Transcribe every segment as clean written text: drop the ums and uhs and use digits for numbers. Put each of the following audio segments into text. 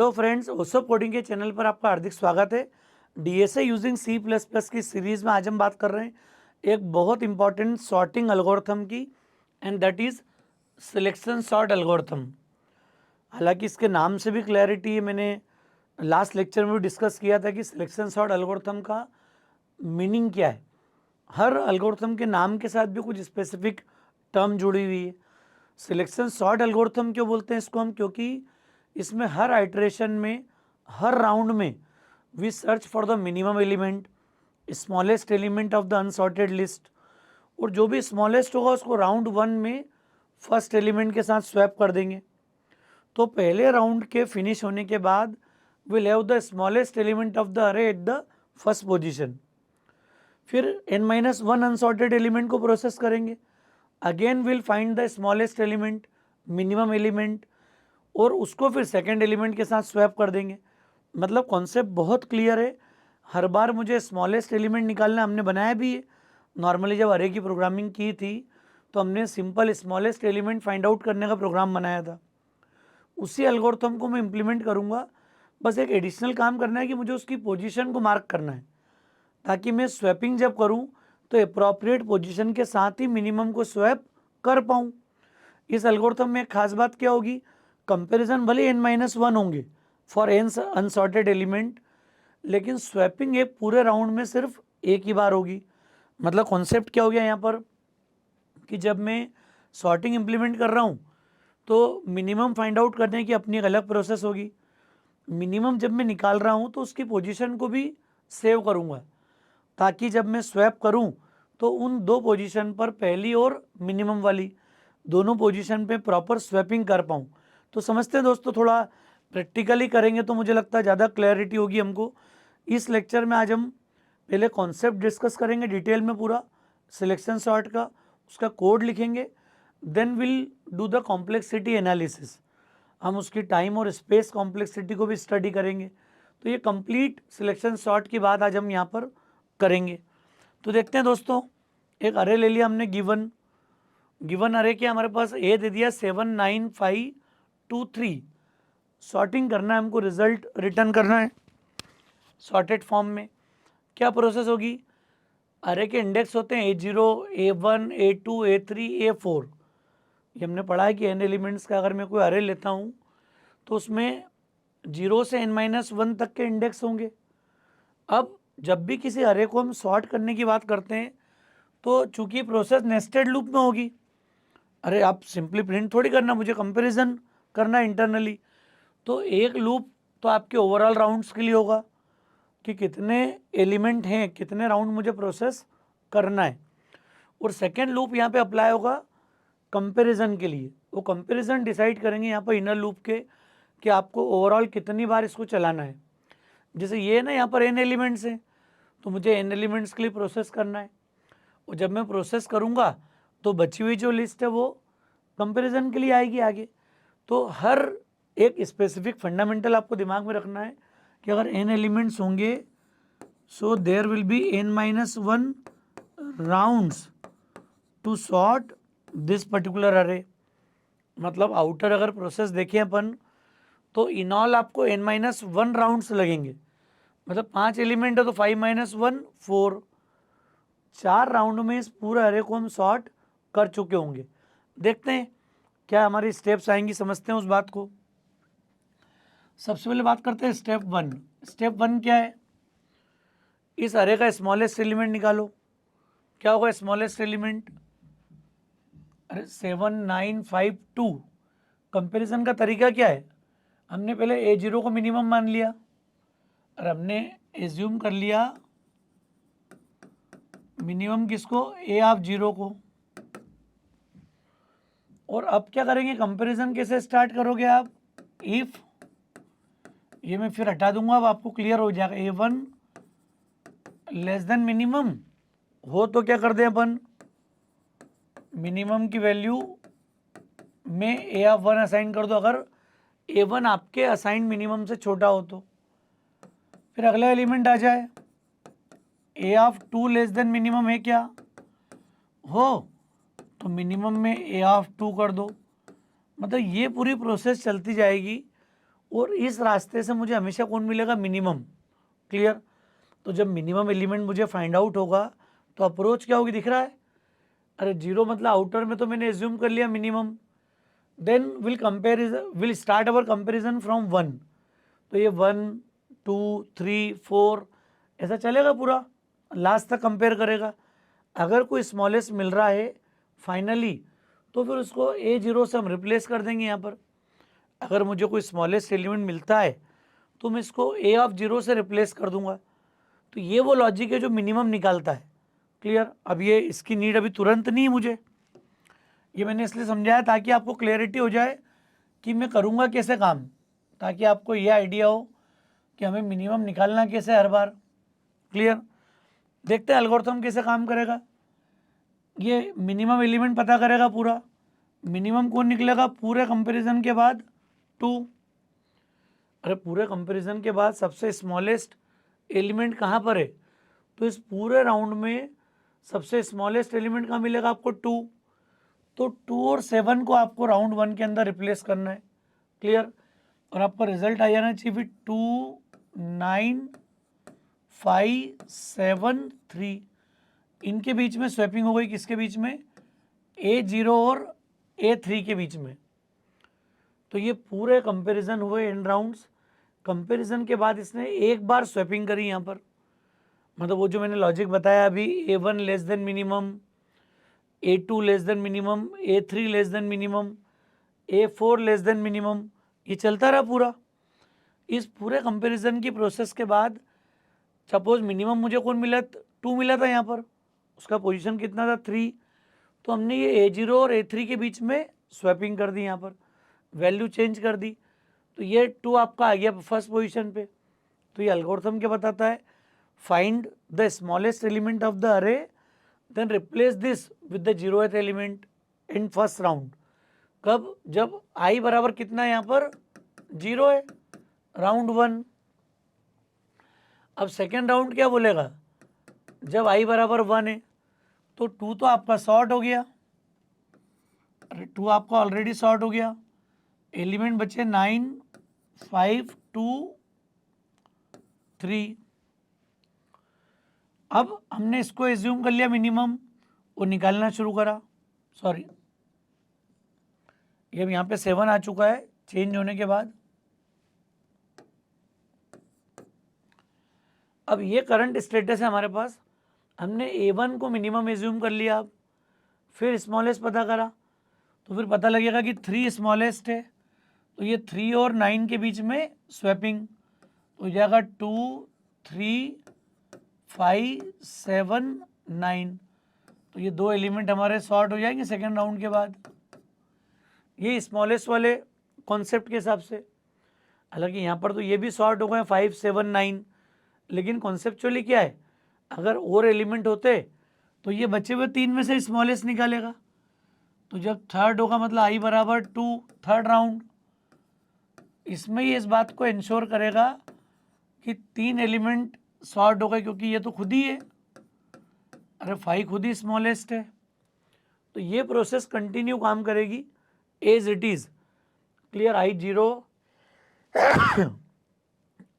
Hello friends, ओसो coding के channel पर आपका हार्दिक स्वागत है। DSA using C plus plus की सीरीज़ में आज हम बात कर रहे हैं एक बहुत इंपॉर्टेंट सॉर्टिंग एल्गोरिथम की, and that is selection sort algorithm. हालांकि इसके नाम से भी क्लैरिटी है, मैंने लास्ट लेक्चर में भी डिस्कस किया था कि सिलेक्शन सॉर्ट एल्गोरिथम का मीनिंग क्या है। हर एल्गोरिथम के नाम के साथ भी कुछ स्पेसिफिक टर्म जुड़ी हुई है। सिलेक्शन सॉर्ट एल्गोरिथम क्यों बोलते हैं इसको हम, क्योंकि इसमें हर आइटरेशन में, हर राउंड में we search for the minimum element, smallest element of the unsorted list, और जो भी स्मॉलेस्ट होगा उसको राउंड वन में फर्स्ट एलिमेंट के साथ स्वैप कर देंगे। तो पहले राउंड के फिनिश होने के बाद will have the smallest element of the अरे एट द फर्स्ट पोजीशन। फिर n-1 अनसॉर्टेड एलिमेंट को प्रोसेस करेंगे, again will find the smallest element, minimum element, और उसको फिर सेकेंड एलिमेंट के साथ स्वैप कर देंगे। मतलब कॉन्सेप्ट बहुत क्लियर है। हर बार मुझे स्मॉलेस्ट एलिमेंट निकालना हमने बनाया भी है। नॉर्मली जब अरे की प्रोग्रामिंग की थी तो हमने simple smallest element find out करने का प्रोग्राम बनाया था। उसी एल्गोरिथम को मैं इम्प्लीमेंट करूँगा। बस एक एडिशनल काम करना है कि मुझे उसकी पोजीशन को मार्क करना है, ताकि मैं स्वैपिंग जब करूँ तो अप्रोप्रिएट पोजीशन के साथ ही मिनिमम को स्वैप कर पाऊँ। इस एल्गोरिथम में एक खास बात क्या होगी, कंपैरिजन भले n-1 होंगे फॉर एन अनसॉर्टेड एलिमेंट, लेकिन स्वैपिंग एक पूरे राउंड में सिर्फ एक ही बार होगी। मतलब कॉन्सेप्ट क्या हो गया यहाँ पर कि जब मैं सॉर्टिंग इंप्लीमेंट कर रहा हूँ तो मिनिमम फाइंड आउट करने की अपनी एक अलग प्रोसेस होगी। मिनिमम जब मैं निकाल रहा हूँ तो उसकी पोजीशन को भी सेव करूँगा, ताकि जब मैं स्वैप करूँ तो उन दो पोजीशन पर, पहली और मिनिमम वाली दोनों पोजीशन पे प्रॉपर स्वैपिंग कर पाऊँ। तो समझते हैं दोस्तों, थोड़ा प्रैक्टिकली करेंगे तो मुझे लगता है ज़्यादा क्लैरिटी होगी हमको। इस लेक्चर में आज हम पहले कॉन्सेप्ट डिस्कस करेंगे डिटेल में पूरा सिलेक्शन सॉर्ट का, उसका कोड लिखेंगे, then will do the complexity analysis. हम उसकी टाइम और स्पेस कॉम्प्लेक्सिटी को भी स्टडी करेंगे। तो ये कंप्लीट सिलेक्शन सॉर्ट की बात आज हम यहाँ पर करेंगे। तो देखते हैं दोस्तों, एक अरे ले लिया हमने, गिवन अरे के हमारे पास ए दे दिया 7 9 5 2 3। सॉर्टिंग करना है हमको, रिजल्ट रिटर्न करना है सॉर्टेड फॉर्म में। क्या प्रोसेस होगी, अरे के इंडेक्स होते हैं A0 A1 A2 A3 A4। ये हमने पढ़ा है कि n एलिमेंट्स का अगर मैं कोई अरे लेता हूँ तो उसमें 0 से n-1 तक के इंडेक्स होंगे। अब जब भी किसी अरे को हम सॉर्ट करने की बात करते हैं तो चूंकि प्रोसेस नेस्टेड लूप में होगी, अरे आप सिंपली प्रिंट थोड़ी करना, मुझे कंपैरिजन करना इंटरनली। तो एक लूप तो आपके ओवरऑल राउंड्स के लिए होगा कि कितने एलिमेंट हैं, कितने राउंड मुझे प्रोसेस करना है, और सेकेंड लूप यहाँ पे अप्लाई होगा कंपैरिजन के लिए। वो कंपैरिजन डिसाइड करेंगे यहाँ पर इनर लूप के कि आपको ओवरऑल कितनी बार इसको चलाना है। जैसे ये ना, यहाँ पर n एलिमेंट्स हैं तो मुझे n एलिमेंट्स के लिए प्रोसेस करना है, और जब मैं प्रोसेस करूँगा तो बची हुई जो लिस्ट है वो कंपैरिजन के लिए आएगी आगे। तो हर एक स्पेसिफिक फंडामेंटल आपको दिमाग में रखना है कि अगर n एलिमेंट्स होंगे so there will be n-1 rounds to sort this particular array. मतलब आउटर अगर प्रोसेस देखें अपन तो इन ऑल आपको n-1 राउंड्स लगेंगे। मतलब 5 एलिमेंट है तो 5-1 4, 4 राउंड में इस पूरे अरे को हम सॉर्ट कर चुके होंगे। देखते हैं क्या हमारी स्टेप्स आएंगी, समझते हैं उस बात को। सबसे पहले बात करते हैं स्टेप वन। स्टेप वन क्या है, इस अरे का स्मॉलेस्ट एलिमेंट निकालो। क्या होगा स्मॉलेस्ट एलिमेंट, अरे 7 9 5 2। कंपैरिजन का तरीका क्या है, हमने पहले A0 को मिनिमम मान लिया और हमने एज्यूम कर लिया मिनिमम किसको, A0 को। और अब क्या करेंगे, कंपैरिजन कैसे स्टार्ट करोगे आप, इफ, ये मैं फिर हटा दूंगा, अब आपको क्लियर हो जाएगा। A1 लेस देन मिनिमम हो तो क्या कर दें अपन, मिनिमम की वैल्यू में A1 असाइन कर दो, अगर A1 आपके असाइन मिनिमम से छोटा हो तो। फिर अगला एलिमेंट आ जाए, A2 लेस देन मिनिमम है क्या, हो तो मिनिमम में A2 कर दो। मतलब ये पूरी प्रोसेस चलती जाएगी और इस रास्ते से मुझे हमेशा कौन मिलेगा, मिनिमम। क्लियर। तो जब मिनिमम एलिमेंट मुझे फाइंड आउट होगा तो अप्रोच क्या होगी, दिख रहा है। अरे जीरो मतलब आउटर में तो मैंने एज्यूम कर लिया minimum. Then will start our comparison from 1। तो ये 1 2 3 4 ऐसा चलेगा पूरा, लास्ट तक कंपेयर करेगा। अगर कोई स्मॉलेस्ट मिल रहा है फाइनली, तो फिर उसको A0 से हम रिप्लेस कर देंगे यहाँ पर। अगर मुझे कोई स्मॉलेस्ट एलिमेंट मिलता है तो मैं इसको A0 से रिप्लेस कर दूंगा। तो ये वो लॉजिक है जो मिनिमम निकालता है। क्लियर। अब ये इसकी नीड अभी तुरंत नहीं है मुझे, ये मैंने इसलिए समझाया ताकि आपको क्लैरिटी हो जाए कि मैं करूँगा कैसे काम, ताकि आपको ये आइडिया हो कि हमें मिनिमम निकालना कैसे हर बार। क्लियर। देखते हैं एल्गोरिथम कैसे काम करेगा। ये मिनिमम एलिमेंट पता करेगा पूरा। मिनिमम कौन निकलेगा पूरे कंपैरिजन के बाद, 2। अरे पूरे कंपैरिजन के बाद सबसे स्मॉलेस्ट एलिमेंट कहाँ पर है, तो इस पूरे राउंड में सबसे स्मॉलेस्ट एलिमेंट कहाँ मिलेगा आपको, 2। तो 2 और 7 को आपको राउंड 1 के अंदर रिप्लेस करना है। क्लियर। और आपका रिजल्ट आ जाना चाहिए फिर 2 9 5 7 3। इनके बीच में स्वैपिंग हो गई, किसके बीच में, A0 और A3 के बीच में। तो ये पूरे कंपैरिजन हुए एंड राउंड्स। कंपैरिजन के बाद इसने एक बार स्वैपिंग करी यहाँ पर, मतलब वो जो मैंने लॉजिक बताया अभी, A1 less than minimum, A2 less than minimum, A3 less than minimum, A4 less than minimum, ये चलता रहा पूरा। इस पूरे कंपैरिजन की प्रोसेस के बाद सपोज मिनिमम मुझे कौन मिला, 2 मिला था यहाँ पर, उसका पोजीशन कितना था, 3। तो हमने ये A0 और A3 के बीच में स्वैपिंग कर दी, यहाँ पर वैल्यू चेंज कर दी। तो ये 2 आपका आ गया फर्स्ट पोजीशन पे। तो ये एल्गोरिथम क्या बताता है, find the smallest element of the array, then replace this with the 0th element in first round. कब, जब I बराबर कितना है यहाँ पर, 0 है, राउंड 1। अब सेकेंड राउंड क्या बोलेगा, जब I बराबर 1 है, तो 2 तो आपका शॉर्ट हो गया। अरे 2 आपका ऑलरेडी शॉर्ट हो गया। एलिमेंट बचे 9 5 2 3। अब हमने इसको एज्यूम कर लिया मिनिमम, वो निकालना शुरू करा। सॉरी, ये अब यहाँ पे 7 आ चुका है चेंज होने के बाद। अब ये करंट स्टेटस है हमारे पास। हमने A1 को मिनिमम एज्यूम कर लिया, अब फिर स्मॉलेस्ट पता करा, तो फिर पता लगेगा कि 3 स्मॉलेस्ट है। तो ये 3 और 9 के बीच में स्वैपिंग तो हो जाएगा 2 3 5 7 9। तो ये 2 एलिमेंट हमारे शॉर्ट हो जाएंगे सेकेंड राउंड के बाद, ये स्मॉलेस्ट वाले कॉन्सेप्ट के हिसाब से। हालांकि यहाँ पर तो ये भी शॉर्ट हो गए 5 7 9, लेकिन कॉन्सेप्चुअली क्या है, अगर और एलिमेंट होते तो ये बचे हुए 3 में से स्मॉलेस्ट निकालेगा। तो जब थर्ड होगा मतलब I बराबर 2 थर्ड राउंड, इसमें ये इस बात को इंश्योर करेगा कि 3 एलिमेंट शॉर्ट हो गए, क्योंकि ये तो खुद ही है, अरे 5 खुद ही स्मॉलेस्ट है। तो ये प्रोसेस कंटिन्यू काम करेगी as it is. Clear. I0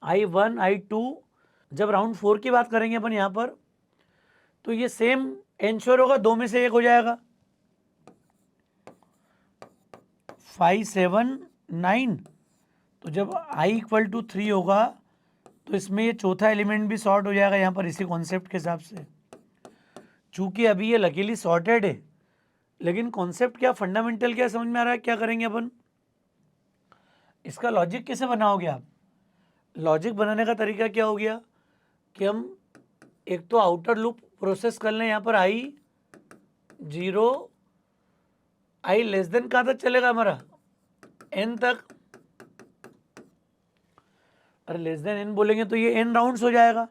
I1 I2। जब राउंड 4 की बात करेंगे अपन यहाँ पर, तो ये सेम इंश्योर होगा, 2 में से एक हो जाएगा, 5 7 9। तो जब I इक्वल टू 3 होगा तो इसमें ये चौथा एलिमेंट भी शॉर्ट हो जाएगा यहाँ पर इसी कॉन्सेप्ट के हिसाब से। चूंकि अभी ये लकीली सॉर्टेड है, लेकिन कॉन्सेप्ट क्या, फंडामेंटल क्या समझ में आ रहा है, क्या करेंगे अपन, इसका लॉजिक कैसे बनाओगे आप। लॉजिक बनाने का तरीका क्या हो गया कि हम एक तो आउटर लूप प्रोसेस कर लें यहाँ पर, I0 I लेस देन कहाँ तक चलेगा हमारा, n तक। अरे लेस देन n बोलेंगे तो ये n राउंड्स हो जाएगा,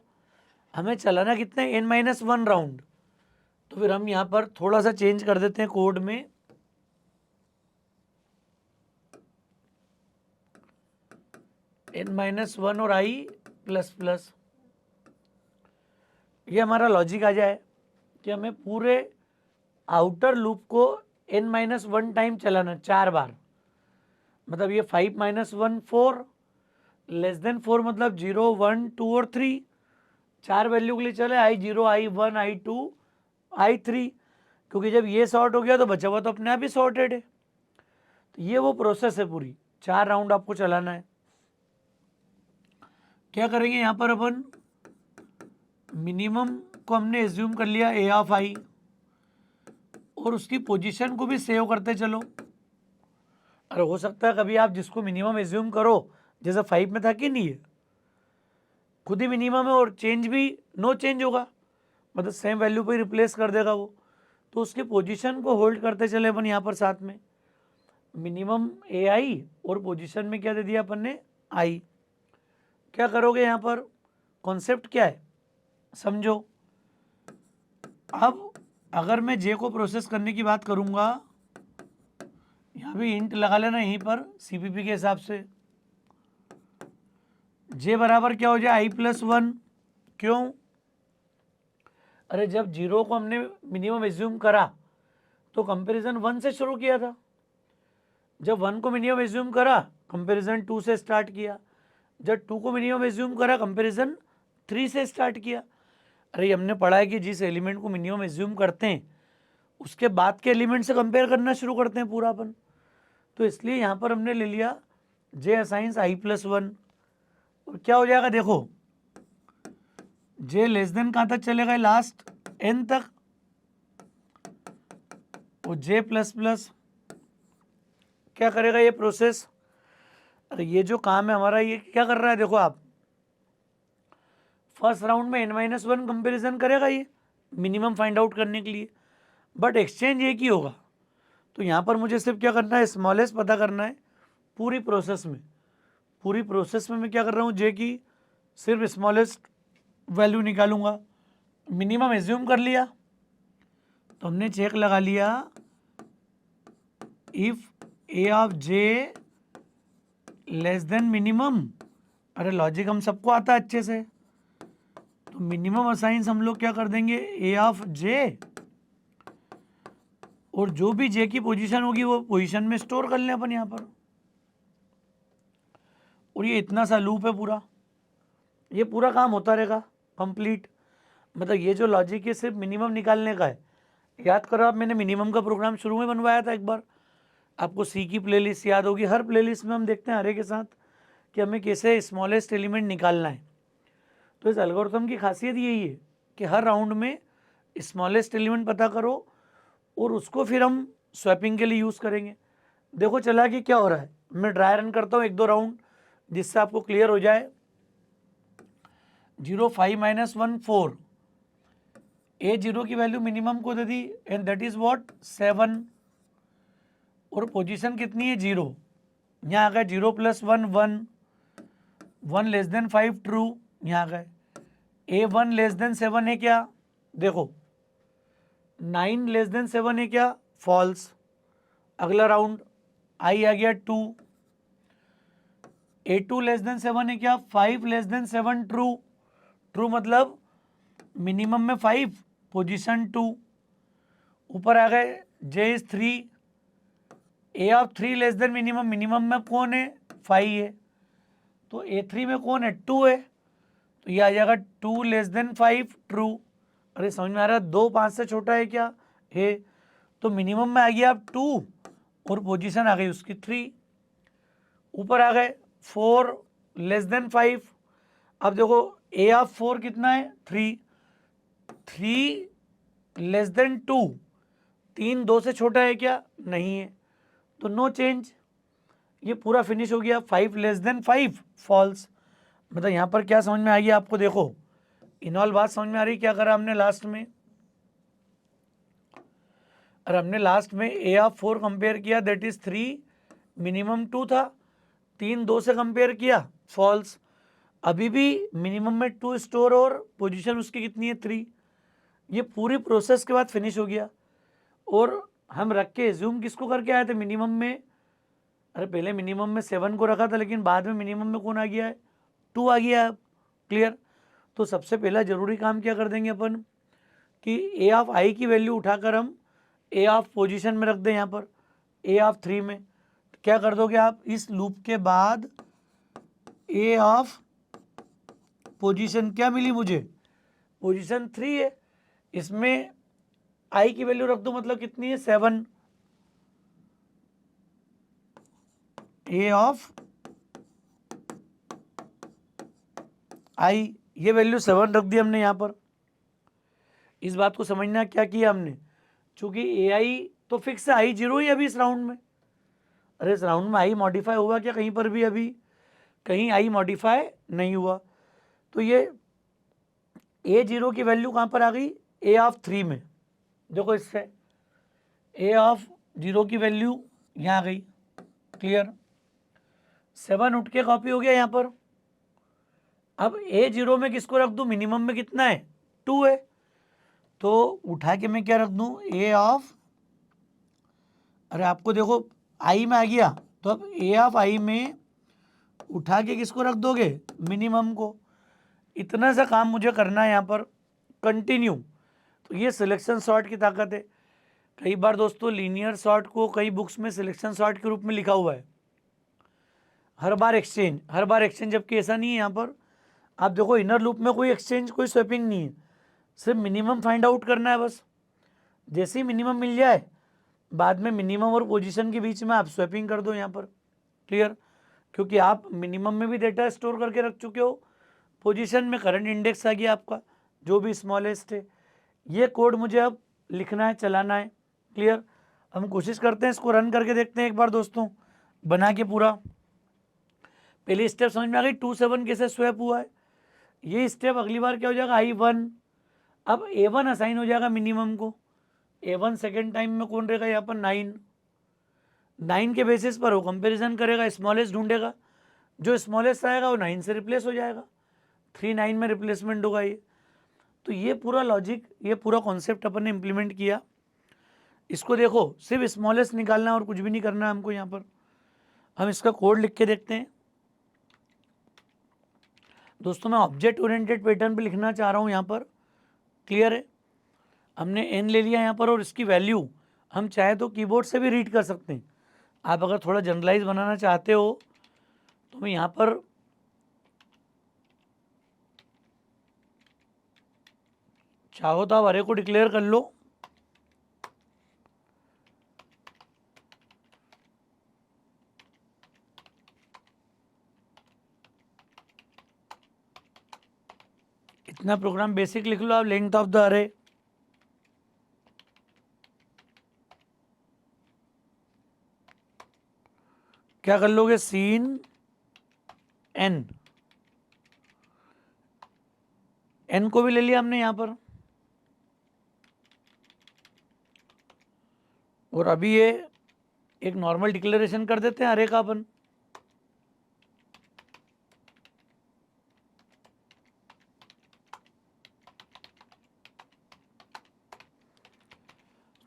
हमें चलाना कितने, n-1 राउंड। तो फिर हम यहाँ पर थोड़ा सा चेंज कर देते हैं कोड में, n-1 और I प्लस प्लस। ये हमारा लॉजिक आ जाए कि हमें पूरे आउटर लूप को n-1 टाइम चलाना, 4 बार। मतलब ये 5 - 1 4, लेस देन 4 मतलब 0 1 2 और 3, 4 वैल्यू के लिए चले I0 I1 I2 I3, क्योंकि जब ये सॉर्ट हो गया तो बचा हुआ तो अपने आप ही सॉर्टेड है। तो ये वो प्रोसेस है पूरी, 4 राउंड आपको चलाना है। क्या करेंगे यहाँ पर अपन, मिनिमम को हमने एज्यूम कर लिया A ऑफ I, और उसकी पोजीशन को भी सेव करते चलो। अरे हो सकता है कभी आप जिसको मिनिमम एज्यूम करो, जैसे 5 में था कि नहीं है, खुद ही मिनिमम है और चेंज भी नो चेंज होगा, मतलब सेम वैल्यू पे रिप्लेस कर देगा वो, तो उसकी पोजीशन को होल्ड करते चले अपन यहाँ पर साथ में। मिनिमम AI और पोजीशन में क्या दे दिया अपन ने, I। क्या करोगे यहाँ पर, कॉन्सेप्ट क्या है समझो। अब अगर मैं J को प्रोसेस करने की बात करूँगा, यहाँ भी इंट लगा लेना यहीं पर CPP के हिसाब से। J बराबर क्या हो जाए I+1, क्यों, अरे जब 0 को हमने मिनिमम एज्यूम करा तो कंपैरिजन 1 से शुरू किया था, जब 1 को मिनिमम एज्यूम करा कंपैरिजन 2 से स्टार्ट किया, जब 2 को मिनिमम एज्यूम करा कंपैरिजन 3 से स्टार्ट किया। अरे हमने पढ़ा है कि जिस एलिमेंट को मिनिमम एज्यूम करते हैं उसके बाद के एलिमेंट से कंपेयर करना शुरू करते हैं पूरा अपन, तो इसलिए यहाँ पर हमने ले लिया J असाइंस I+1। और क्या हो जाएगा देखो, J लेस देन कहाँ तक चलेगा, लास्ट n तक, और J++ क्या करेगा ये प्रोसेस। अरे ये जो काम है हमारा, ये क्या कर रहा है देखो आप, फर्स्ट राउंड में n-1 कंपेरिजन करेगा ये मिनिमम फाइंड आउट करने के लिए, बट एक्सचेंज एक ही होगा। तो यहाँ पर मुझे सिर्फ क्या करना है, स्मॉलेस्ट पता करना है पूरी प्रोसेस में। पूरी प्रोसेस में मैं क्या कर रहा हूँ, J की सिर्फ स्मॉलेस्ट वैल्यू निकालूंगा। मिनिमम एज्यूम कर लिया तो हमने चेक लगा लिया, if A of J less than minimum, अरे लॉजिक हम सबको आता है अच्छे से, तो मिनिमम असाइंस हम लोग क्या कर देंगे A ऑफ J, और जो भी J की पोजीशन होगी वो पोजीशन में स्टोर कर लें अपन यहाँ पर। और ये इतना सा लूप है पूरा, ये पूरा काम होता रहेगा कंप्लीट। मतलब ये जो लॉजिक है सिर्फ मिनिमम निकालने का है। याद करो आप, मैंने मिनिमम का प्रोग्राम शुरू में बनवाया था एक बार, आपको सी की प्लेलिस्ट याद होगी। हर प्लेलिस्ट में हम देखते हैं हरे के साथ कि हमें कैसे स्मॉलेस्ट एलिमेंट निकालना है। तो इस एल्गोरिथम की खासियत यही है कि हर राउंड में स्मॉलेस्ट एलिमेंट पता करो और उसको फिर हम स्वैपिंग के लिए यूज़ करेंगे। देखो चला कि क्या हो रहा है, मैं ड्राई रन करता हूँ 1-2 राउंड जिससे आपको क्लियर हो जाए। 0 5 -1 4, A0 की वैल्यू मिनिमम को दे दी एंड दैट इज व्हाट 7, और पोजीशन कितनी है 0, यहाँ आ गए 0 + 1 1, 1 लेस देन 5 ट्रू, यहाँ आ गए A1 लेस देन 7 है क्या, देखो 9 लेस देन 7 है क्या, फॉल्स। अगला राउंड I आ गया 2, A2 लेस देन 7 है क्या, 5 लेस देन 7 ट्रू, ट्रू मतलब मिनिमम में 5, पोजीशन 2। ऊपर आ गए J is 3, A of 3 less than minimum, minimum में कौन है 5 है, तो A3 में कौन है 2 है, तो ये आ जाएगा 2 लेस देन 5 ट्रू। अरे समझ में आ रहा है, 2 5 से छोटा है क्या है, तो मिनिमम में आ गया आप 2 और पोजीशन आ गई उसकी 3। ऊपर आ गए 4 लेस देन 5, अब देखो A ऑफ 4 कितना है 3, 3 लेस देन 2, 3 2 से छोटा है क्या, नहीं है, तो नो चेंज, ये पूरा फिनिश हो गया। 5 लेस देन 5 फॉल्स। मतलब यहाँ पर क्या समझ में आ गया आपको, देखो इनऑल बात समझ में आ रही, क्या करा हमने लास्ट में, और हमने लास्ट में A ऑफ 4 कंपेयर किया दैट इज 3, मिनिमम 2 था, 3 2 से कंपेयर किया फॉल्स। अभी भी मिनिमम में 2 स्टोर और पोजीशन उसकी कितनी है 3। ये पूरी प्रोसेस के बाद फिनिश हो गया। और हम रख के जूम किसको करके आए थे मिनिमम में, अरे पहले मिनिमम में 7 को रखा था लेकिन बाद में मिनिमम में कौन आ गया है 2 आ गया है। क्लियर। तो सबसे पहला जरूरी काम क्या कर देंगे अपन कि A ऑफ I की वैल्यू उठाकर हम A ऑफ पोजीशन में रख दें, यहाँ पर A ऑफ 3 में। क्या कर दोगे आप, इस लूप के बाद ए ऑफ पोजीशन क्या मिली मुझे, पोजीशन 3 है, इसमें आई की वैल्यू रख दो, मतलब कितनी है 7, ए ऑफ आई, ये वैल्यू 7 रख दी हमने यहाँ पर। इस बात को समझना क्या किया हमने, चूंकि ए आई तो फिक्स है, आई 0 ही अभी इस राउंड में। अरे इस राउंड में आई मॉडिफाई हुआ क्या कहीं पर भी, अभी कहीं आई मॉडिफाई नहीं हुआ। तो ये ए 0 की वैल्यू कहाँ पर आ गई, ए ऑफ 3 में। देखो इससे ए ऑफ 0 की वैल्यू यहाँ आ गई, क्लियर। 7 उठ के कॉपी हो गया यहाँ पर। अब ए 0 में किसको रख दूँ, मिनिमम में कितना है 2 है, तो उठा के मैं क्या रख दूँ, ए ऑफ, अरे आपको देखो आई में आ गया, तो अब ए ऑफ आई में उठा के किसको रख दोगे, मिनिमम को। इतना सा काम मुझे करना है यहाँ पर कंटिन्यू। तो ये सिलेक्शन सॉर्ट की ताकत है। कई बार दोस्तों लीनियर सॉर्ट को कई बुक्स में सिलेक्शन सॉर्ट के रूप में लिखा हुआ है, हर बार एक्सचेंज, जबकि ऐसा नहीं है। यहाँ पर आप देखो इनर लूप में कोई एक्सचेंज कोई स्वैपिंग नहीं है, सिर्फ मिनिमम फाइंड आउट करना है बस। जैसे ही मिनिमम मिल जाए, बाद में मिनिमम और पोजीशन के बीच में आप स्वैपिंग कर दो यहाँ पर, क्लियर। क्योंकि आप मिनिमम में भी डेटा स्टोर करके रख चुके हो, पोजीशन में करंट इंडेक्स आ गया आपका जो भी स्मॉलेस्ट है। ये कोड मुझे अब लिखना है, चलाना है, क्लियर। हम कोशिश करते हैं इसको रन करके देखते हैं एक बार दोस्तों, बना के पूरा। पहली स्टेप समझ में आ गई, 2 7 कैसे स्वैप हुआ है। ये स्टेप अगली बार क्या हो जाएगा, I1, अब A1 असाइन हो जाएगा मिनिमम को। A1 सेकेंड टाइम में कौन रहेगा यहाँ पर, 9 के बेसिस पर वो कंपैरिजन करेगा, स्मॉलेस्ट ढूंढेगा, जो स्मॉलेस्ट आएगा वो 9 से रिप्लेस हो जाएगा, 3 9 में रिप्लेसमेंट होगा ये। तो ये पूरा लॉजिक, ये पूरा कॉन्सेप्ट अपन ने इम्प्लीमेंट किया। इसको देखो सिर्फ स्मॉलेस्ट निकालना है और कुछ भी नहीं करना है हमको। यहाँ पर हम इसका कोड लिख के देखते हैं दोस्तों। मैं ऑब्जेक्ट ओरिएंटेड पैटर्न पे लिखना चाह रहा हूँ यहाँ पर, क्लियर है। हमने एन ले लिया यहाँ पर, और इसकी वैल्यू हम चाहे तो कीबोर्ड से भी रीड कर सकते हैं। आप अगर थोड़ा जनरलाइज बनाना चाहते हो तो मैं यहाँ पर चाहो तो आप अरे को डिक्लेयर कर लो, इतना प्रोग्राम बेसिक लिख लो आप, लेंथ ऑफ द अरे। क्या कर लोगे, सीन एन, एन को भी ले लिया हमने यहाँ पर। और अभी ये एक नॉर्मल डिक्लेरेशन कर देते हैं अरे का अपन।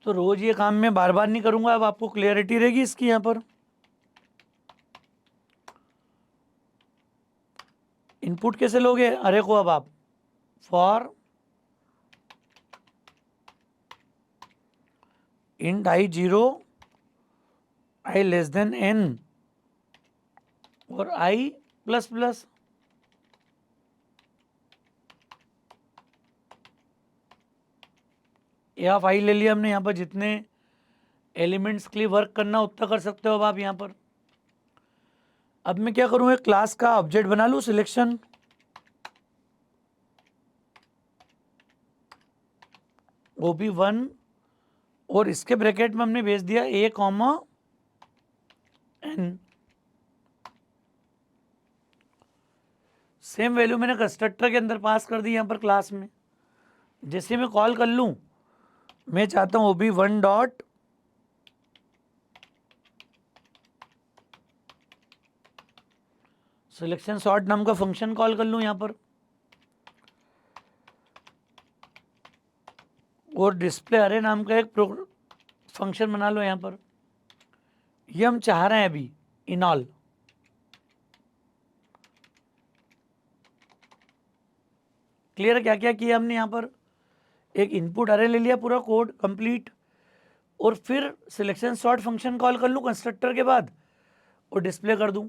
तो रोज ये काम मैं बार बार नहीं करूंगा, अब आपको क्लियरिटी रहेगी इसकी। यहाँ पर इनपुट कैसे लोगे अरे को, अब आप for int I0 I less than n और I plus plus, A of I ले लिया हमने यहाँ पर। जितने एलिमेंट्स के लिए वर्क करना उतना कर सकते हो अब आप यहाँ पर। अब मैं क्या करूँ, एक क्लास का ऑब्जेक्ट बना लूँ, सिलेक्शन, OB1, और इसके ब्रैकेट में हमने भेज दिया A, N। सेम वैल्यू मैंने कंस्ट्रक्टर के अंदर पास कर दी यहाँ पर क्लास में। जैसे मैं कॉल कर लूँ, मैं चाहता हूँ OB1 डॉट सिलेक्शन सॉर्ट नाम का फंक्शन कॉल कर लूँ यहाँ पर, और डिस्प्ले अरे नाम का एक फंक्शन बना लो यहाँ पर। ये हम चाह रहे हैं अभी इन ऑल। क्लियर है क्या क्या किया हमने यहाँ पर, एक इनपुट अरे ले लिया, पूरा कोड कंप्लीट, और फिर सिलेक्शन सॉर्ट फंक्शन कॉल कर लूँ कंस्ट्रक्टर के बाद और डिस्प्ले कर दूँ,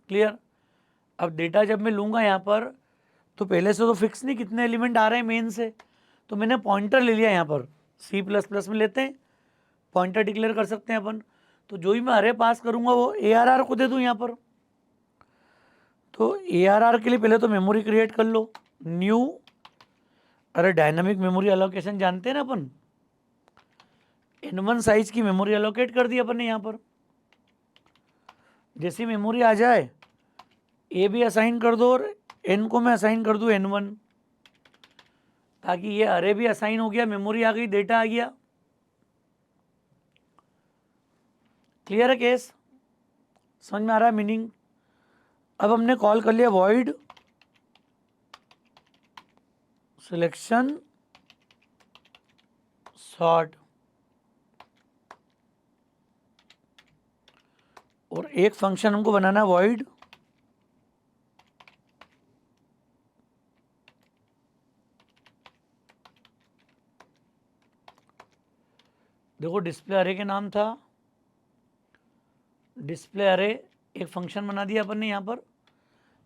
क्लियर। अब डेटा जब मैं लूँगा यहाँ पर, तो पहले से तो फिक्स नहीं कितने एलिमेंट आ रहे हैं मेन से, तो मैंने पॉइंटर ले लिया यहाँ पर। C++ में लेते हैं, पॉइंटर डिक्लेयर कर सकते हैं अपन। तो जो ही मैं अरे पास करूँगा वो ARR को दे दूँ यहाँ पर। तो ARR के लिए पहले तो मेमोरी क्रिएट कर लो, न्यू, अरे डायनामिक मेमोरी एलोकेशन जानते हैं ना अपन, N1 साइज की मेमोरी एलोकेट कर दी अपन ने यहाँ पर। जैसी मेमोरी आ जाए ए भी असाइन कर दो और एन को मैं असाइन कर दूँ N1, ताकि ये अरे भी असाइन हो गया, मेमोरी आ गई, डेटा आ गया। क्लियर है केस? समझ में आ रहा है मीनिंग? अब हमने कॉल कर लिया वॉइड सिलेक्शन सॉर्ट, और एक फंक्शन हमको बनाना है वॉइड देखो डिस्प्ले अरे के नाम था, डिस्प्ले अरे एक फंक्शन बना दिया अपन ने यहाँ पर।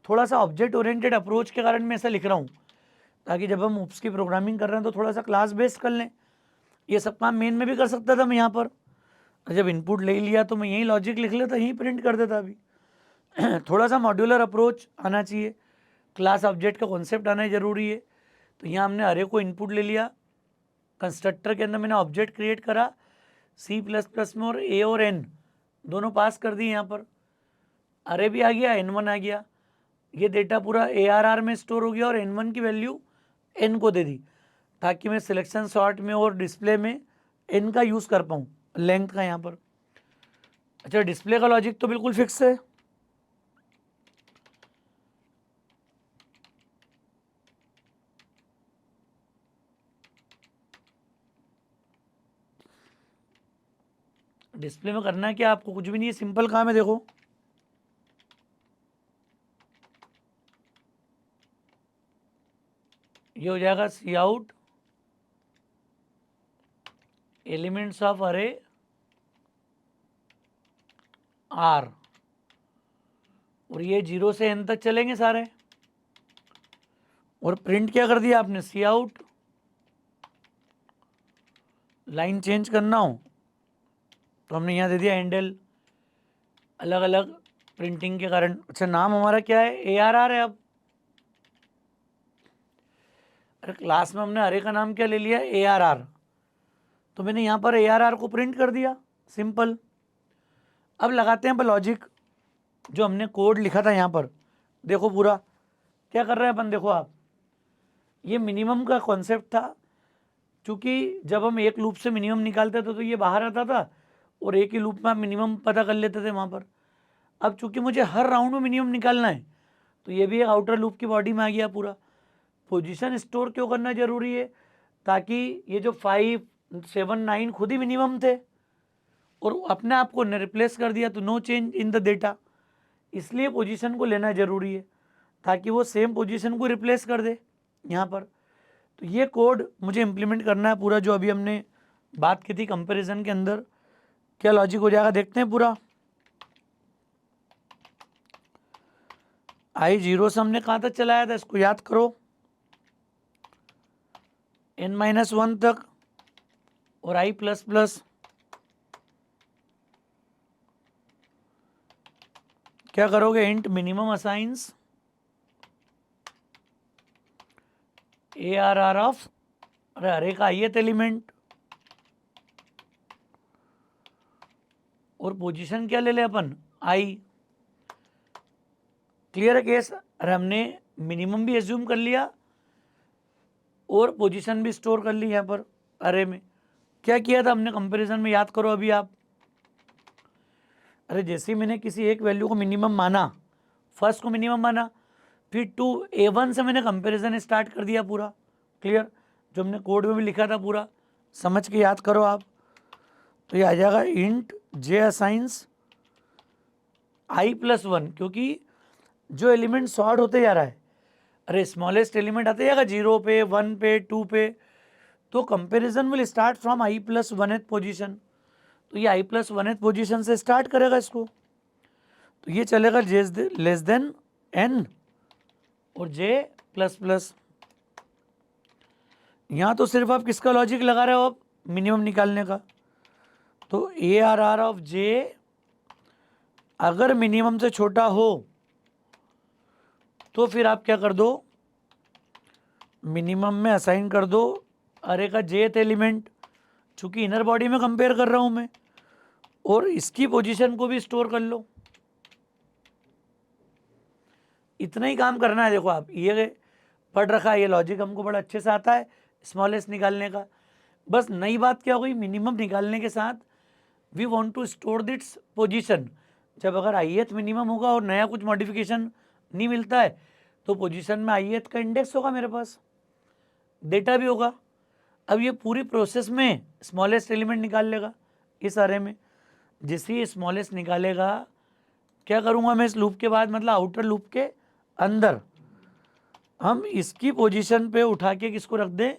थोड़ा सा ऑब्जेक्ट ओरिएंटेड अप्रोच के कारण मैं ऐसा लिख रहा हूँ, ताकि जब हम UPS की प्रोग्रामिंग कर रहे हैं तो थोड़ा सा क्लास बेस्ड कर लें। ये सब काम मेन में भी कर सकता था मैं यहाँ पर, जब इनपुट ले लिया तो मैं यही लॉजिक लिख लेता, यहीं प्रिंट कर देता। अभी थोड़ा सा मॉड्यूलर अप्रोच आना चाहिए, क्लास ऑब्जेक्ट का कॉन्सेप्ट आना ज़रूरी है। तो यहाँ हमने अरे को इनपुट ले लिया, कंस्ट्रक्टर के अंदर मैंने ऑब्जेक्ट क्रिएट करा C++ में, और ए और एन दोनों पास कर दिए यहाँ पर। अरे भी आ गया, N1 आ गया, ये डेटा पूरा ARR में स्टोर हो गया, और N1 की वैल्यू N को दे दी, ताकि मैं सिलेक्शन सॉर्ट में और डिस्प्ले में N का यूज़ कर पाऊँ, लेंथ का यहाँ पर। अच्छा, डिस्प्ले का लॉजिक तो बिल्कुल फिक्स है। डिस्प्ले में करना है क्या आपको? कुछ भी नहीं है, सिंपल काम है। देखो ये हो जाएगा सी out elements of array are, और ये 0 से N तक चलेंगे सारे। और प्रिंट क्या कर दिया आपने? सी आउट, लाइन चेंज करना हो तो हमने यहाँ दे दिया हैंडल, अलग अलग प्रिंटिंग के कारण। अच्छा, नाम हमारा क्या है? ARR है। अब अरे क्लास में हमने अरे का नाम क्या ले लिया? ARR, तो मैंने यहाँ पर ARR को प्रिंट कर दिया, सिंपल। अब लगाते हैं अपन लॉजिक, जो हमने कोड लिखा था यहाँ पर। देखो पूरा क्या कर रहे हैं अपन, देखो आप, ये मिनिमम का कॉन्सेप्ट था, क्योंकि जब हम एक लूप से मिनिमम निकालते थे तो ये बाहर आता था, और एक ही लूप में आप मिनिमम पता कर लेते थे वहाँ पर। अब चूंकि मुझे हर राउंड में मिनिमम निकालना है, तो ये भी एक आउटर लूप की बॉडी में आ गया पूरा। पोजीशन स्टोर क्यों करना जरूरी है? ताकि ये जो 5, 7, 9 खुद ही मिनिमम थे, और अपने आप को रिप्लेस कर दिया, तो no change in the data, इसलिए पोजीशन को लेना जरूरी है, ताकि वो सेम पोजीशन को रिप्लेस कर दे यहाँ पर। तो ये कोड मुझे इम्प्लीमेंट करना है पूरा, जो अभी हमने बात की थी कंपैरिजन के अंदर। क्या लॉजिक हो जाएगा देखते हैं पूरा। I0 से हमने कहाँ तक चलाया था, इसको याद करो, N-1 तक, और I++ क्या करोगे? Int minimum assigns ARR of अरे का ith एलिमेंट, और पोजीशन क्या ले ले अपन? I। क्लियर है केस? अरे हमने मिनिमम भी एज्यूम कर लिया और पोजीशन भी स्टोर कर ली यहाँ पर अरे में। क्या किया था हमने कंपैरिजन में, याद करो अभी आप। अरे जैसे ही मैंने किसी एक वैल्यू को मिनिमम माना, फर्स्ट को मिनिमम माना, फिर टू A1 से मैंने कंपैरिजन स्टार्ट कर दिया पूरा। क्लियर? जो हमने कोड में भी लिखा था पूरा, समझ के याद करो आप। तो ये आ जाएगा इंट जे असाइंस I+1, क्योंकि जो एलिमेंट सॉर्ट होते जा रहा है, अरे स्मॉलेस्ट एलिमेंट आते जाएगा 0 पे, 1 पे, 2 पे, तो comparison will start from I+1th position. तो ये I+1th पोजीशन से स्टार्ट करेगा इसको, तो ये चलेगा लेस देन एन और जे प्लस प्लस। यहाँ तो सिर्फ आप किसका लॉजिक लगा रहे हो, आप मिनिमम निकालने का। तो ए आर आर ऑफ जे अगर मिनिमम से छोटा हो तो फिर आप क्या कर दो, मिनिमम में असाइन कर दो अरे का जेथ एलिमेंट, चूंकि इनर बॉडी में कंपेयर कर रहा हूं मैं, और इसकी पोजीशन को भी स्टोर कर लो। इतना ही काम करना है। देखो आप ये पढ़ रखा है, ये लॉजिक हमको बड़ा अच्छे से आता है स्मॉलेस्ट निकालने का। बस नई बात क्या हो गई, मिनिमम निकालने के साथ we want to store its position. जब अगर ith मिनिमम होगा और नया कुछ मॉडिफिकेशन नहीं मिलता है तो पोजीशन में ith का इंडेक्स होगा, मेरे पास डेटा भी होगा। अब ये पूरी प्रोसेस में स्मॉलेस्ट एलिमेंट निकाल लेगा इस अरे में। जैसे ही स्मॉलेस्ट निकालेगा क्या करूँगा मैं इस लूप के बाद, मतलब आउटर लूप के अंदर हम इसकी पोजीशन पे उठा के किसको रख दें,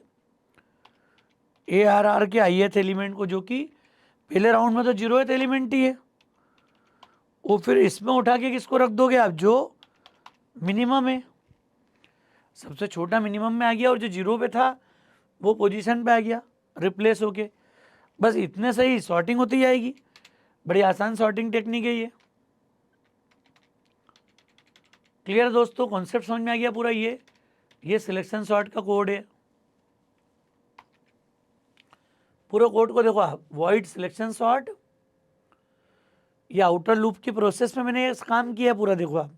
ए आर आर के ith एलिमेंट को, जो कि पहले राउंड में तो 0th एलिमेंट ही है। वो फिर इसमें उठा के किसको रख दोगे आप, जो मिनिमम है, सबसे छोटा मिनिमम में आ गया, और जो 0 पे था वो पोजीशन पे आ गया रिप्लेस होके। बस इतने से ही सॉर्टिंग होती जाएगी। बड़ी आसान सॉर्टिंग टेक्निक है ये। क्लियर दोस्तों, कॉन्सेप्ट समझ में आ गया पूरा। ये सिलेक्शन सॉर्ट का कोड है। पूरे कोड को देखो आप, वॉइड सिलेक्शन सॉर्ट, ये आउटर लूप की प्रोसेस में मैंने ये काम किया है पूरा। देखो आप,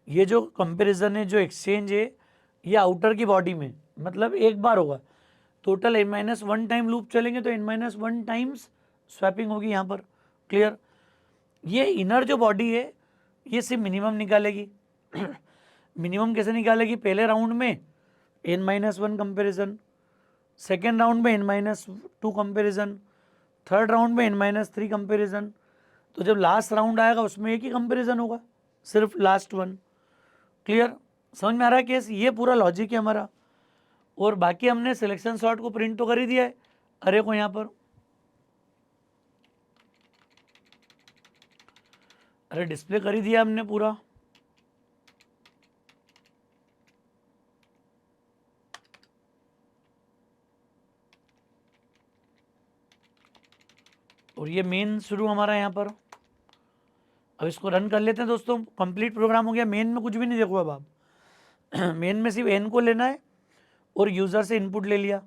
ये जो कंपैरिजन है, जो एक्सचेंज है, ये आउटर की बॉडी में, मतलब एक बार होगा। टोटल n-1 टाइम लूप चलेंगे तो n-1 टाइम्स स्वैपिंग होगी यहाँ पर। क्लियर। ये इनर जो बॉडी है ये सिर्फ मिनिमम निकालेगी। मिनिमम कैसे निकालेगी, पहले राउंड में n-1 कंपेरिजन, सेकेंड राउंड में n-2 कंपेरिजन, थर्ड राउंड में n-3 कंपेरिजन। तो जब लास्ट राउंड आएगा उसमें एक ही कंपेरिजन होगा, सिर्फ लास्ट वन। क्लियर, समझ में आ रहा है केस। ये पूरा लॉजिक है हमारा। और बाकी हमने सिलेक्शन सॉर्ट को प्रिंट तो कर ही दिया है अरे को यहाँ पर, अरे डिस्प्ले कर ही दिया हमने पूरा। और ये मेन शुरू हमारा यहाँ पर। अब इसको रन कर लेते हैं दोस्तों। कंप्लीट प्रोग्राम हो गया। मेन में कुछ भी नहीं, देखो अब आप मेन में सिर्फ n को लेना है और यूज़र से इनपुट ले लिया।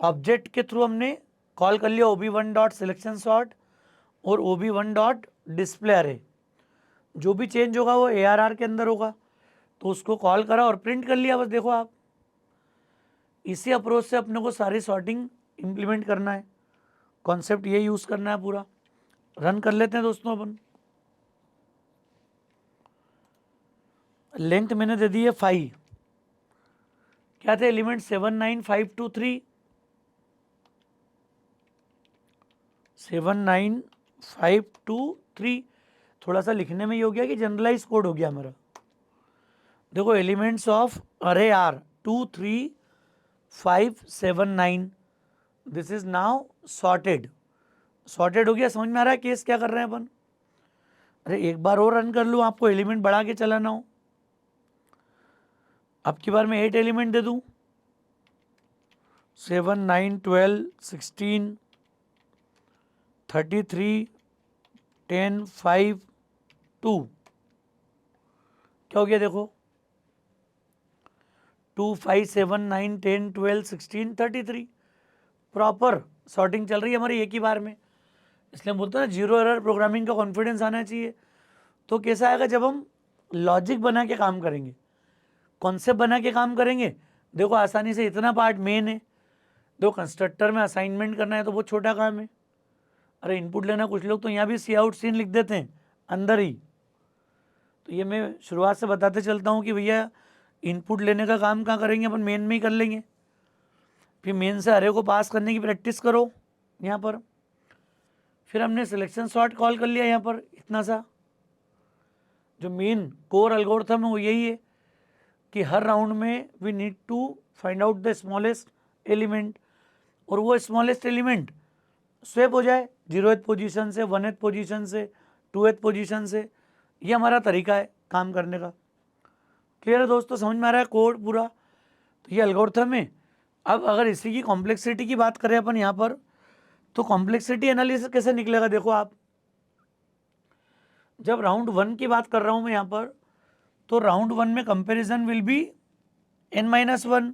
ऑब्जेक्ट के थ्रू हमने कॉल कर लिया ob1 डॉट सिलेक्शन सॉर्ट और ob1 डॉट डिस्प्ले अरे। जो भी चेंज होगा वो ARR के अंदर होगा, तो उसको कॉल करा और प्रिंट कर लिया। बस देखो आप, इसी अप्रोच से अपने को सारी सॉर्टिंग इम्प्लीमेंट करना है। कॉन्सेप्ट ये यूज़ करना है पूरा। रन कर लेते हैं दोस्तों अपन। लेंथ मैंने दे दी है 5। क्या थे एलिमेंट 7 9 5 2 3, 7 9 5 2 3। थोड़ा सा लिखने में ये हो गया कि जनरलाइज कोड हो गया हमारा। देखो elements of array are 2 3 5 7 9, this is now sorted. Sorted हो गया। समझ में आ रहा है केस क्या कर रहे हैं अपन। अरे एक बार और रन कर लूँ, आपको एलिमेंट बढ़ा के चलाना हो। अब की बार मैं 8 एलिमेंट दे दूँ, 7 9 12 16 33 10 5 2। क्या हो गया देखो, 2 5 7 9 10 12 16 33। प्रॉपर सॉर्टिंग चल रही है हमारी एक ही बार में। इसलिए बोलते हैं ना, जीरो एरर प्रोग्रामिंग का कॉन्फिडेंस आना चाहिए। तो कैसा आएगा जब हम लॉजिक बना के काम करेंगे, कॉन्सेप्ट बना के काम करेंगे। देखो आसानी से इतना पार्ट मेन है। देखो कंस्ट्रक्टर में असाइनमेंट करना है तो बहुत छोटा काम है। अरे इनपुट लेना, कुछ लोग तो यहाँ भी सी आउट सीन लिख देते हैं अंदर ही। तो ये मैं शुरुआत से बताते चलता हूँ कि भैया इनपुट लेने का काम कहाँ करेंगे अपन, मेन में ही कर लेंगे। फिर मेन से अरे को पास करने की प्रैक्टिस करो यहाँ पर। फिर हमने सिलेक्शन सॉर्ट कॉल कर लिया यहाँ पर। इतना सा जो मेन कोर एल्गोरिथम है वो यही है कि हर राउंड में we need to find out the smallest element, और वो स्मॉलेस्ट एलिमेंट स्वैप हो जाए 0th पोजीशन से, 1th पोजीशन से, 2th पोजीशन से। ये हमारा तरीका है काम करने का। क्लियर है दोस्तों, समझ में आ रहा है कोड पूरा? तो ये एल्गोरिथम है। अब अगर इसी की कॉम्प्लेक्सिटी की बात करें अपन यहाँ पर, तो कॉम्प्लेक्सिटी एनालिसिस कैसे निकलेगा? देखो आप, जब राउंड 1 की बात कर रहा हूँ मैं यहाँ पर, तो राउंड 1 में comparison will be n-1।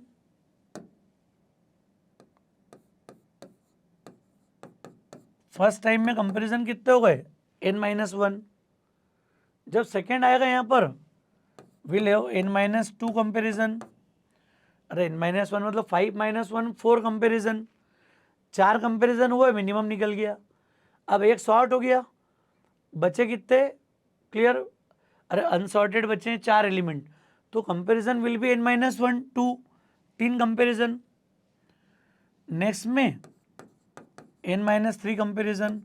First time में कंपैरिजन कितने हो गए? n-1। जब सेकेंड आएगा यहाँ पर, विल हैव n-2 कंपैरिजन। अरे n-1 मतलब 5-1 4 कंपैरिजन, 4 कंपैरिजन हुआ, मिनिमम निकल गया। अब एक शॉर्ट हो गया, बचे कितने? क्लियर? अरे अनसॉर्टेड बचे हैं 4 एलिमेंट, तो comparison will be n-1 2, 3 comparison. Next में n-3 comparison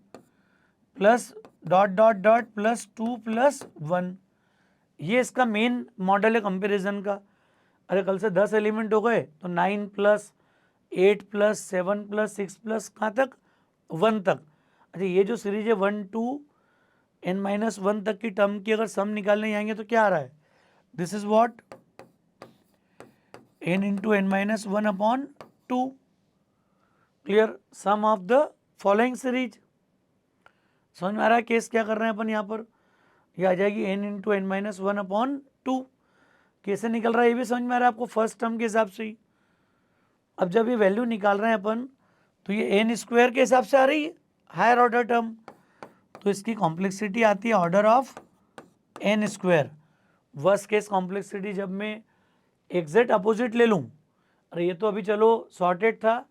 plus dot dot dot plus 2 plus 1। ये इसका मेन मॉडल है कंपैरिजन का। अरे कल से 10 एलिमेंट हो गए, तो 9 प्लस 8 प्लस 7 प्लस 6 प्लस कहाँ तक? 1 तक। अच्छा, ये जो सीरीज है 1 टू n-1 तक की टर्म की अगर सम निकालने जाएंगे तो क्या आ रहा है? This is what? n into n-1 upon 2। Clear? Sum of the following series. समझ में आ रहा है केस क्या कर रहे हैं अपन यहाँ पर? ये आ जाएगी n इंटू n-1 अपॉन 2। कैसे निकल रहा है ये भी समझ में आ रहा है आपको, फर्स्ट टर्म के हिसाब से ही। अब जब ये वैल्यू निकाल रहे हैं अपन, तो ये n स्क्वायर के हिसाब से आ रही है, हायर ऑर्डर टर्म, तो इसकी कॉम्प्लेक्सिटी आती है order of n square. Worst case complexity जब मैं एग्जैक्ट अपोजिट ले लूँ, अरे ये तो अभी चलो सॉर्टेड था,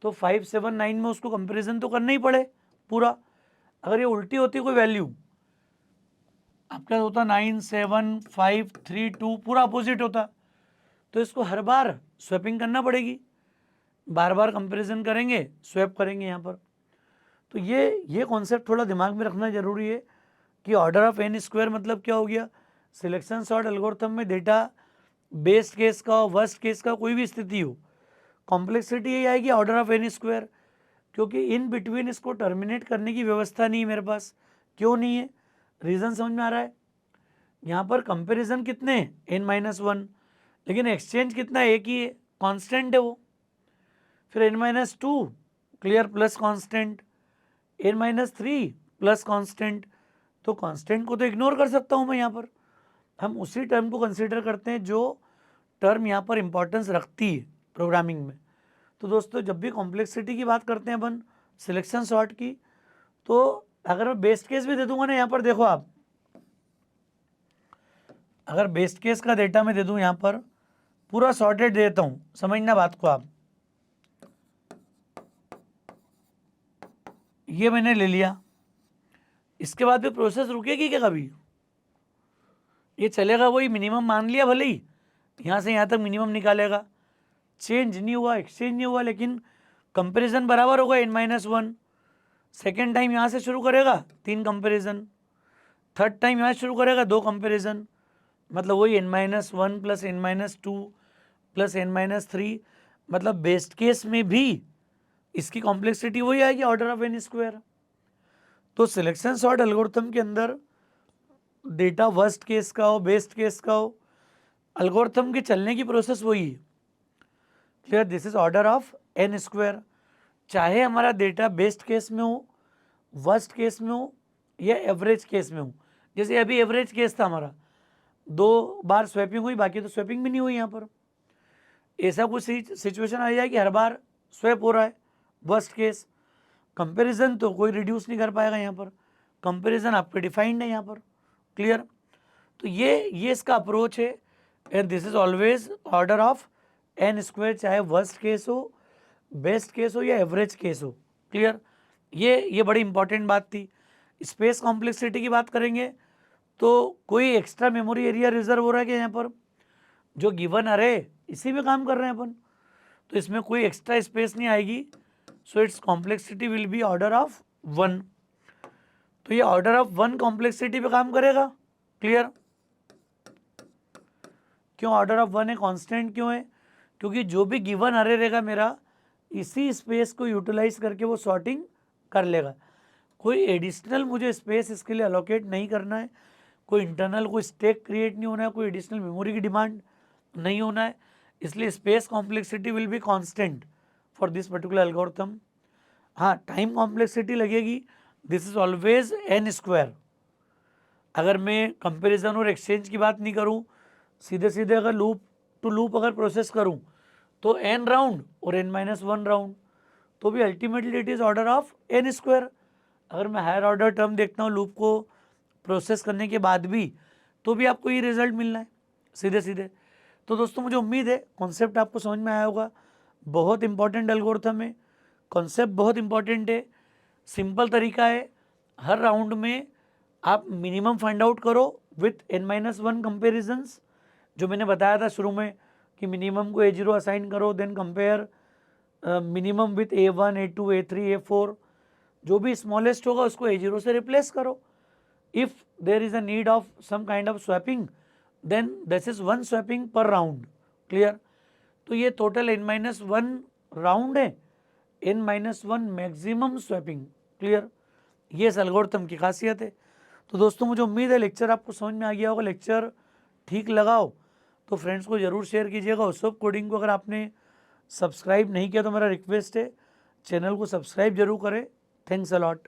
तो 5 7 9 में उसको कंपैरिजन तो करना ही पड़े पूरा। अगर ये उल्टी होती कोई वैल्यू, आपका होता 9 7 5 3 2, पूरा अपोजिट होता, तो इसको हर बार स्वैपिंग करना पड़ेगी, बार बार कंपैरिजन करेंगे, स्वैप करेंगे यहाँ पर। तो ये कॉन्सेप्ट थोड़ा दिमाग में रखना जरूरी है कि ऑर्डर ऑफ n स्क्वायर मतलब क्या हो गया? सिलेक्शन सॉर्ट एल्गोरिथम में डेटा बेस्ट केस का हो, वर्स्ट केस का कोई भी स्थिति हो, कॉम्प्लेक्सिटी यही आएगी ऑर्डर ऑफ n स्क्वायर, क्योंकि इन बिटवीन इसको टर्मिनेट करने की व्यवस्था नहीं है मेरे पास। क्यों नहीं है? रीज़न समझ में आ रहा है? यहाँ पर कंपैरिजन कितने हैं? n-1, लेकिन एक्सचेंज कितना एक ही है, कांस्टेंट है वो। फिर n-2 clear plus constant, n-3 plus constant, तो कांस्टेंट को तो इग्नोर कर सकता हूँ मैं यहाँ पर। हम उसी टर्म को कंसीडर करते हैं जो टर्म यहाँ पर इंपॉर्टेंस रखती है प्रोग्रामिंग में। तो दोस्तों, जब भी कॉम्प्लेक्सिटी की बात करते हैं अपन सिलेक्शन सॉर्ट की, तो अगर मैं बेस्ट केस भी दे दूंगा ना, यहाँ पर देखो आप, अगर बेस्ट केस का डेटा मैं दे दूं यहाँ पर, पूरा सॉर्टेड देता हूँ, समझना बात को आप। ये मैंने ले लिया, इसके बाद भी प्रोसेस रुकेगी क्या कभी? ये चलेगा वही मिनिमम मान लिया, भले ही यहाँ से यहाँ तक मिनिमम निकालेगा, चेंज नहीं हुआ, एक्सचेंज नहीं हुआ, लेकिन कंपैरिजन बराबर होगा n-1। सेकेंड टाइम यहाँ से शुरू करेगा 3 कंपैरिजन, थर्ड टाइम यहाँ शुरू करेगा 2 कंपैरिजन, मतलब वही n-1 plus n-2 plus n-3, मतलब बेस्ट केस में भी इसकी कॉम्प्लेक्सिटी वही आएगी ऑर्डर ऑफ n स्क्वायर। तो सिलेक्शन सॉर्ट एल्गोरिथम के अंदर डेटा वर्स्ट केस का हो, बेस्ट केस का हो, एल्गोरिथम के चलने की प्रोसेस वही है। Clear? This is order of n square. चाहे हमारा डेटा बेस्ट केस में हो, वर्स्ट केस में हो, या एवरेज केस में हो। जैसे अभी एवरेज केस था हमारा, 2 बार स्वैपिंग हुई, बाकी तो स्वैपिंग भी नहीं हुई यहाँ पर। ऐसा कुछ सिचुएशन आ जाए कि हर बार स्वैप हो रहा है, वर्स्ट केस। कंपैरिजन तो कोई रिड्यूस नहीं कर पाएगा यहाँ पर, कंपैरिजन आपके डिफाइंड है यहाँ पर। क्लियर? तो ये इसका अप्रोच है, and this is always order of n square, चाहे वर्स्ट केस हो, बेस्ट केस हो, या एवरेज केस हो। क्लियर? ये बड़ी इंपॉर्टेंट बात थी। स्पेस कॉम्प्लेक्सिटी की बात करेंगे, तो कोई एक्स्ट्रा मेमोरी एरिया रिजर्व हो रहा है कि यहाँ पर जो गिवन अरे इसी में काम कर रहे हैं अपन, तो इसमें कोई एक्स्ट्रा स्पेस नहीं आएगी। So it's complexity will be order of 1। तो ये ऑर्डर ऑफ 1 कॉम्प्लेक्सिटी पे काम करेगा। क्लियर? क्यों ऑर्डर ऑफ 1 है? कांस्टेंट क्यों है? क्योंकि जो भी गिवन अरे रहेगा मेरा, इसी स्पेस को यूटिलाइज करके वो सॉर्टिंग कर लेगा। कोई एडिशनल मुझे स्पेस इसके लिए अलोकेट नहीं करना है, कोई इंटरनल कोई स्टेक क्रिएट नहीं होना है, कोई एडिशनल मेमोरी की डिमांड नहीं होना है, इसलिए space complexity will be constant for this particular algorithm. हाँ, टाइम कॉम्प्लेक्सिटी लगेगी, this is always n square. अगर मैं कंपैरिजन और एक्सचेंज की बात नहीं करूँ, सीधे सीधे अगर लूप टू लूप अगर प्रोसेस करूँ तो n राउंड और n-1 राउंड, तो भी ultimately it is order of n square. अगर मैं हायर ऑर्डर टर्म देखता हूँ लूप को प्रोसेस करने के बाद भी, तो भी आपको ये रिजल्ट मिलना है सीधे सीधे। तो दोस्तों मुझे उम्मीद है कॉन्सेप्ट आपको समझ में आया होगा। बहुत इंपॉर्टेंट एल्गोरिथम है, कॉन्सेप्ट बहुत इंपॉर्टेंट है, सिंपल तरीका है। हर राउंड में आप मिनिमम फाइंड आउट करो विथ n-1 कंपेरिजन्स, जो मैंने बताया था शुरू में कि मिनिमम को A0 असाइन करो, then compare minimum with A1, A2, A3, A4, जो भी स्मॉलेस्ट होगा उसको A0 से रिप्लेस करो। If there is a need of some kind of swapping, then this is 1 swapping per round. Clear? तो ये टोटल n-1 राउंड है, n-1 maximum swapping. Clear? ये इस एल्गोरिथम की खासियत है। तो दोस्तों मुझे उम्मीद है लेक्चर आपको समझ में आ गया होगा। लेक्चर ठीक लगा हो तो फ्रेंड्स को ज़रूर शेयर कीजिएगा। उसब कोडिंग को अगर आपने सब्सक्राइब नहीं किया तो मेरा रिक्वेस्ट है चैनल को सब्सक्राइब जरूर करें। Thanks a lot.